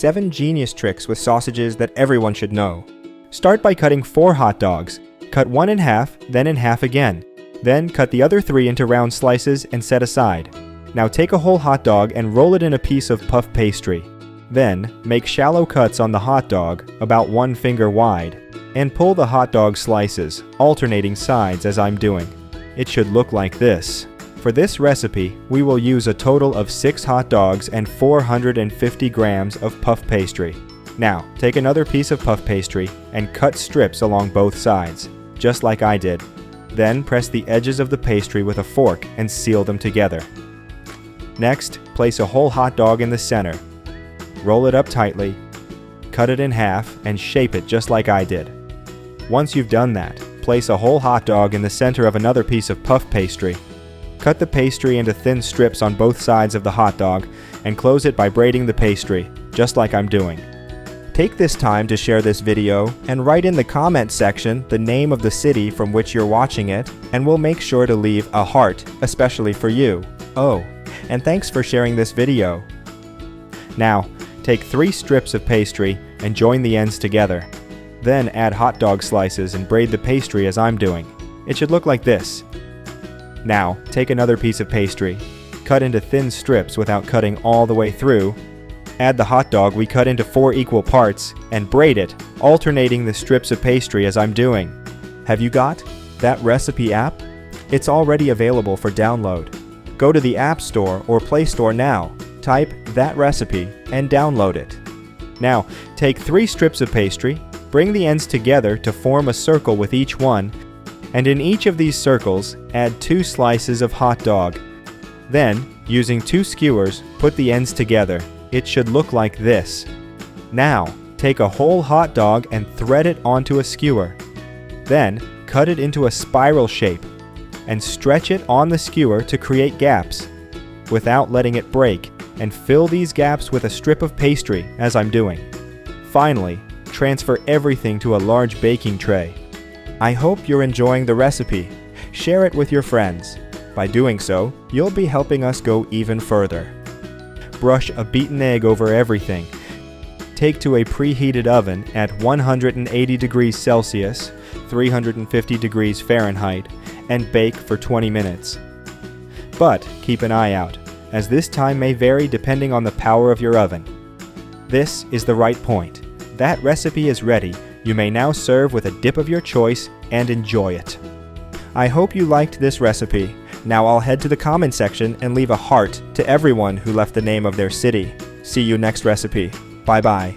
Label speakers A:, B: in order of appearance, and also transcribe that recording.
A: 7 genius tricks with sausages that everyone should know. Start by cutting 4 hot dogs. Cut one in half, then in half again. Then cut the other 3 into round slices and set aside. Now take a whole hot dog and roll it in a piece of puff pastry. Then make shallow cuts on the hot dog, about 1 finger wide, and pull the hot dog slices, alternating sides as I'm doing. It should look like this. For this recipe, we will use a total of 6 hot dogs and 450 grams of puff pastry. Now, take another piece of puff pastry and cut strips along both sides, just like I did. Then press the edges of the pastry with a fork and seal them together. Next, place a whole hot dog in the center. Roll it up tightly, cut it in half, and shape it just like I did. Once you've done that, place a whole hot dog in the center of another piece of puff pastry. Cut the pastry into thin strips on both sides of the hot dog and close it by braiding the pastry, just like I'm doing. Take this time to share this video and write in the comment section the name of the city from which you're watching it, and we'll make sure to leave a heart, especially for you. Oh, and thanks for sharing this video. Now, take 3 strips of pastry and join the ends together. Then add hot dog slices and braid the pastry as I'm doing. It should look like this. Now, take another piece of pastry, cut into thin strips without cutting all the way through, add the hot dog we cut into 4 equal parts, and braid it, alternating the strips of pastry as I'm doing. Have you got that recipe app? It's already available for download. Go to the App Store or Play Store now, type that recipe, and download it. Now, take 3 strips of pastry, bring the ends together to form a circle with each one, and in each of these circles, add 2 slices of hot dog. Then, using 2 skewers, put the ends together. It should look like this. Now, take a whole hot dog and thread it onto a skewer. Then, cut it into a spiral shape and stretch it on the skewer to create gaps without letting it break, and fill these gaps with a strip of pastry as I'm doing. Finally, transfer everything to a large baking tray. I hope you're enjoying the recipe. Share it with your friends. By doing so, you'll be helping us go even further. Brush a beaten egg over everything. Take to a preheated oven at 180 degrees Celsius, 350 degrees Fahrenheit, and bake for 20 minutes. But keep an eye out, as this time may vary depending on the power of your oven. This is the right point. That recipe is ready. You may now serve with a dip of your choice and enjoy it. I hope you liked this recipe. Now I'll head to the comment section and leave a heart to everyone who left the name of their city. See you next recipe. Bye bye.